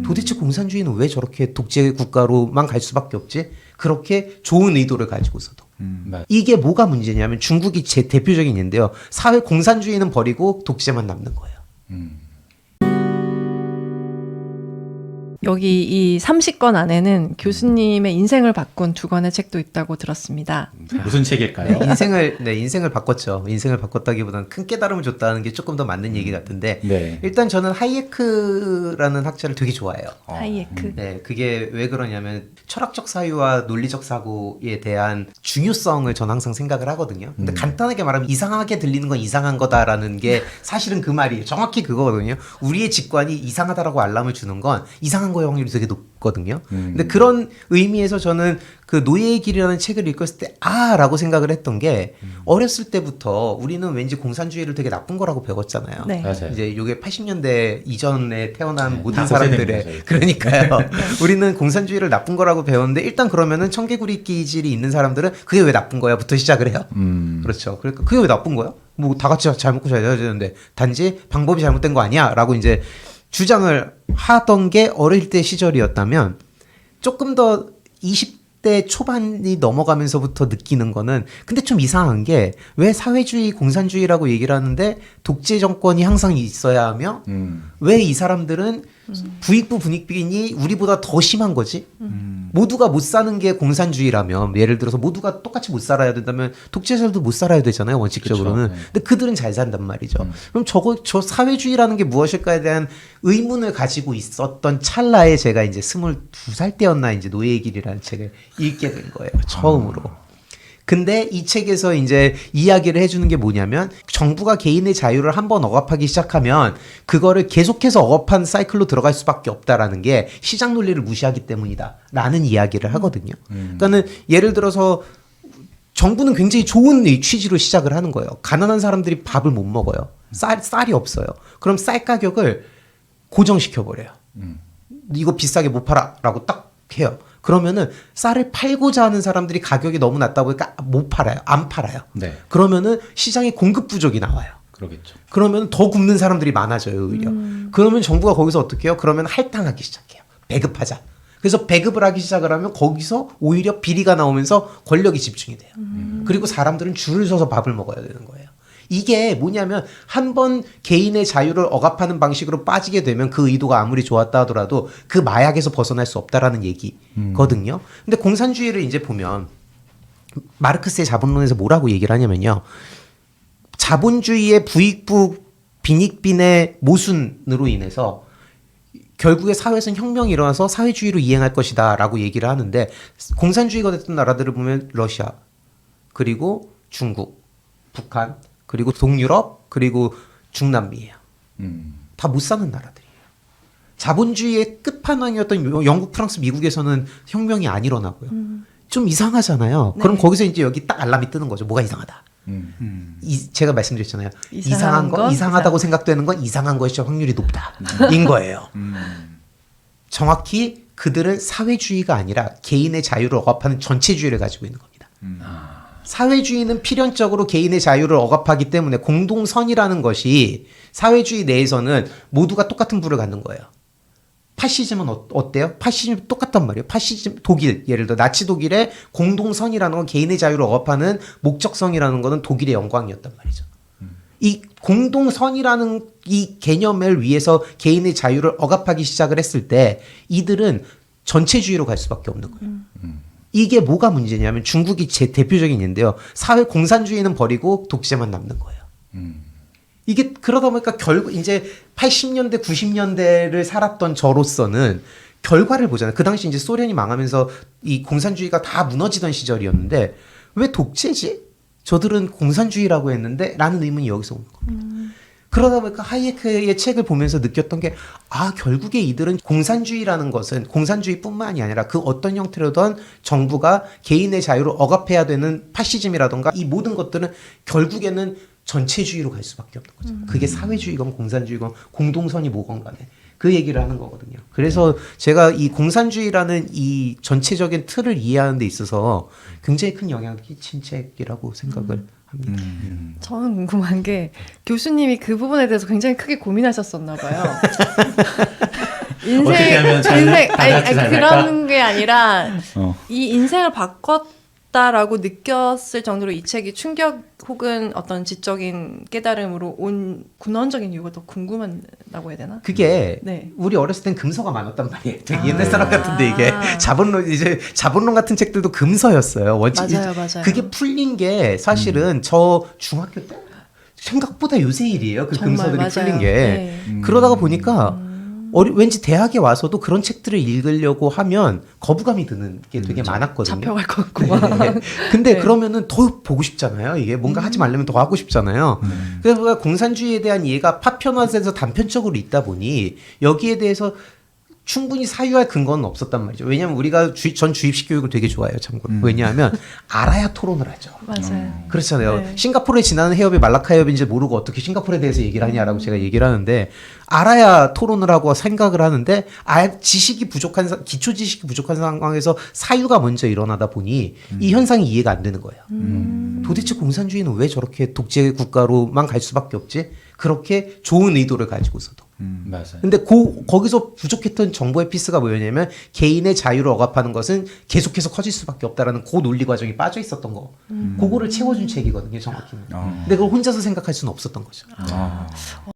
도대체 공산주의는 왜 저렇게 독재 국가로만 갈 수밖에 없지? 그렇게 좋은 의도를 가지고서도. 이게 뭐가 문제냐면 중국이 제 대표적인 예인데요. 사회 공산주의는 버리고 독재만 남는 거예요. 여기 이 30권 안에는 교수님의 인생을 바꾼 두 권의 책도 있다고 들었습니다. 무슨 책일까요? 인생을 바꿨죠. 인생을 바꿨다기보다는 큰 깨달음을 줬다는 게 조금 더 맞는 얘기 같은데 네. 일단 저는 하이에크라는 학자를 되게 좋아해요. 하이에크. 네, 그게 왜 그러냐면 철학적 사유와 논리적 사고에 대한 중요성을 전 항상 생각을 하거든요. 근데 간단하게 말하면 이상하게 들리는 건 이상한 거다라는 게 사실은 그 말이에요. 정확히 그거거든요. 우리의 직관이 이상하다라고 알람을 주는 건 이상한 거의 확률이 되게 높거든요. 근데 그런 의미에서 저는 그 노예의 길이라는 책을 읽었을 때 라고 생각을 했던 게 어렸을 때부터 우리는 왠지 공산주의를 되게 나쁜 거라고 배웠잖아요. 네. 맞아요. 이제 이게 80년대 이전에 태어난 네, 모든 다 고세된 사람들의 거죠, 이거. 그러니까요. 우리는 공산주의를 나쁜 거라고 배웠는데 일단 그러면은 청개구리 기질이 있는 사람들은 그게 왜 나쁜 거야?부터 시작을 해요. 그렇죠. 그러니까 그게 왜 나쁜 거야? 뭐 다 같이 잘 먹고 잘 살아야 되는데 단지 방법이 잘못된 거 아니야?라고 이제 주장을 하던 게 어릴 때 시절이었다면 조금 더 20대 초반이 넘어가면서부터 느끼는 거는 근데 좀 이상한 게 왜 사회주의 공산주의라고 얘기를 하는데 독재 정권이 항상 있어야 하며 왜 이 사람들은 부익부 분익빈이 우리보다 더 심한 거지? 모두가 못 사는 게 공산주의라면 예를 들어서 모두가 똑같이 못 살아야 된다면 독재자들도 못 살아야 되잖아요 원칙적으로는. 그쵸, 네. 근데 그들은 잘 산단 말이죠. 그럼 저 사회주의라는 게 무엇일까에 대한 의문을 가지고 있었던 찰나에 제가 이제 22살 때였나 이제 노예의 길이라는 책을 읽게 된 거예요 처음으로. 근데 이 책에서 이제 이야기를 해주는 게 뭐냐면 정부가 개인의 자유를 한번 억압하기 시작하면 그거를 계속해서 억압한 사이클로 들어갈 수밖에 없다라는 게 시장 논리를 무시하기 때문이다라는 이야기를 하거든요. 그러니까는 예를 들어서 정부는 굉장히 좋은 취지로 시작을 하는 거예요. 가난한 사람들이 밥을 못 먹어요. 쌀이 없어요. 그럼 쌀 가격을 고정시켜버려요. 이거 비싸게 못 팔아라고 딱 해요. 그러면은 쌀을 팔고자 하는 사람들이 가격이 너무 낮다 보니까 못 팔아요. 안 팔아요. 네. 그러면은 시장에 공급 부족이 나와요. 그러겠죠. 그러면 더 굶는 사람들이 많아져요, 오히려. 그러면 정부가 거기서 어떻게 해요? 그러면 할당하기 시작해요. 배급하자. 그래서 배급을 하기 시작을 하면 거기서 오히려 비리가 나오면서 권력이 집중이 돼요. 그리고 사람들은 줄을 서서 밥을 먹어야 되는 거예요. 이게 뭐냐면 한 번 개인의 자유를 억압하는 방식으로 빠지게 되면 그 의도가 아무리 좋았다 하더라도 그 마약에서 벗어날 수 없다라는 얘기거든요. 근데 공산주의를 이제 보면 마르크스의 자본론에서 뭐라고 얘기를 하냐면요. 자본주의의 부익부 빈익빈의 모순으로 인해서 결국에 사회에서는 혁명이 일어나서 사회주의로 이행할 것이다 라고 얘기를 하는데 공산주의가 됐던 나라들을 보면 러시아 그리고 중국, 북한 그리고 동유럽 그리고 중남미예요. 다 못 사는 나라들이에요. 자본주의의 끝판왕이었던 영국, 프랑스, 미국에서는 혁명이 안 일어나고요. 좀 이상하잖아요. 네. 그럼 거기서 이제 여기 딱 알람이 뜨는 거죠. 뭐가 이상하다. 제가 말씀드렸잖아요. 이상하다고 생각되는 건 이상한 것이 확률이 높다. 인 거예요. 정확히 그들은 사회주의가 아니라 개인의 자유를 억압하는 전체주의를 가지고 있는 겁니다. 사회주의는 필연적으로 개인의 자유를 억압하기 때문에 공동선이라는 것이 사회주의 내에서는 모두가 똑같은 부를 갖는 거예요. 파시즘은 어때요? 파시즘 똑같단 말이에요. 파시즘 독일 예를 들어 나치 독일의 공동선이라는 건 개인의 자유를 억압하는 목적성이라는 거는 독일의 영광이었단 말이죠. 이 공동선이라는 이 개념을 위해서 개인의 자유를 억압하기 시작을 했을 때 이들은 전체주의로 갈 수밖에 없는 거예요. 이게 뭐가 문제냐면 중국이 제 대표적인 예인데요. 사회 공산주의는 버리고 독재만 남는 거예요. 이게 그러다 보니까 결국 이제 80년대, 90년대를 살았던 저로서는 결과를 보잖아요. 그 당시 이제 소련이 망하면서 이 공산주의가 다 무너지던 시절이었는데 왜 독재지? 저들은 공산주의라고 했는데 라는 의문이 여기서 오는 겁니다. 그러다 보니까 하이에크의 책을 보면서 느꼈던 게 결국에 이들은 공산주의라는 것은 공산주의뿐만이 아니라 그 어떤 형태로든 정부가 개인의 자유를 억압해야 되는 파시즘이라던가 이 모든 것들은 결국에는 전체주의로 갈 수밖에 없는 거죠. 그게 사회주의건 공산주의건 공동선이 뭐건 간에 그 얘기를 하는 거거든요. 그래서 제가 이 공산주의라는 이 전체적인 틀을 이해하는 데 있어서 굉장히 큰 영향을 끼친 책이라고 생각을 합니다. 저는 궁금한 게 교수님이 그 부분에 대해서 굉장히 크게 고민하셨었나 봐요. 어떻게 하면 다 같이 잘 그런 게 아니라 어. 이 인생을 바꿨다라고 느꼈을 정도로 이 책이 충격 혹은 어떤 지적인 깨달음으로 온 근원적인 이유가 더 궁금하다고 해야 되나? 그게 네. 우리 어렸을 땐 금서가 많았단 말이에요. 되게 옛날 사람 같은데 이게 자본론 같은 책들도 금서였어요. 맞아요. 그게 풀린 게 사실은 저 중학교 때 생각보다 요새 일이에요. 그 정말 금서들이 맞아요. 풀린 게. 네. 그러다가 보니까 왠지 대학에 와서도 그런 책들을 읽으려고 하면 거부감이 드는 게 되게 많았거든요. 잡혀갈 것 같고 막. 근데 네. 그러면은 더 보고 싶잖아요. 이게 뭔가 하지 말려면 더 하고 싶잖아요. 그래서 공산주의에 대한 이해가 파편화돼서 단편적으로 있다 보니 여기에 대해서 충분히 사유할 근거는 없었단 말이죠. 왜냐하면 우리가 전 주입식 교육을 되게 좋아해요. 참고로. 왜냐하면 알아야 토론을 하죠. 맞아요. 그렇잖아요. 네. 싱가포르에 지나는 해협이 말라카 해협인지 모르고 어떻게 싱가포르에 대해서 얘기를 하냐라고 제가 얘기를 하는데 알아야 토론을 하고 생각을 하는데 지식이 부족한 기초 지식이 부족한 상황에서 사유가 먼저 일어나다 보니 이 현상이 이해가 안 되는 거예요. 도대체 공산주의는 왜 저렇게 독재 국가로만 갈 수밖에 없지? 그렇게 좋은 의도를 가지고서도. 맞아요. 근데 거기서 부족했던 정보의 피스가 뭐였냐면 개인의 자유를 억압하는 것은 계속해서 커질 수밖에 없다라는 그 논리 과정이 빠져 있었던 거. 그거를 채워준 책이거든요, 정확히는. 근데 그걸 혼자서 생각할 수는 없었던 거죠.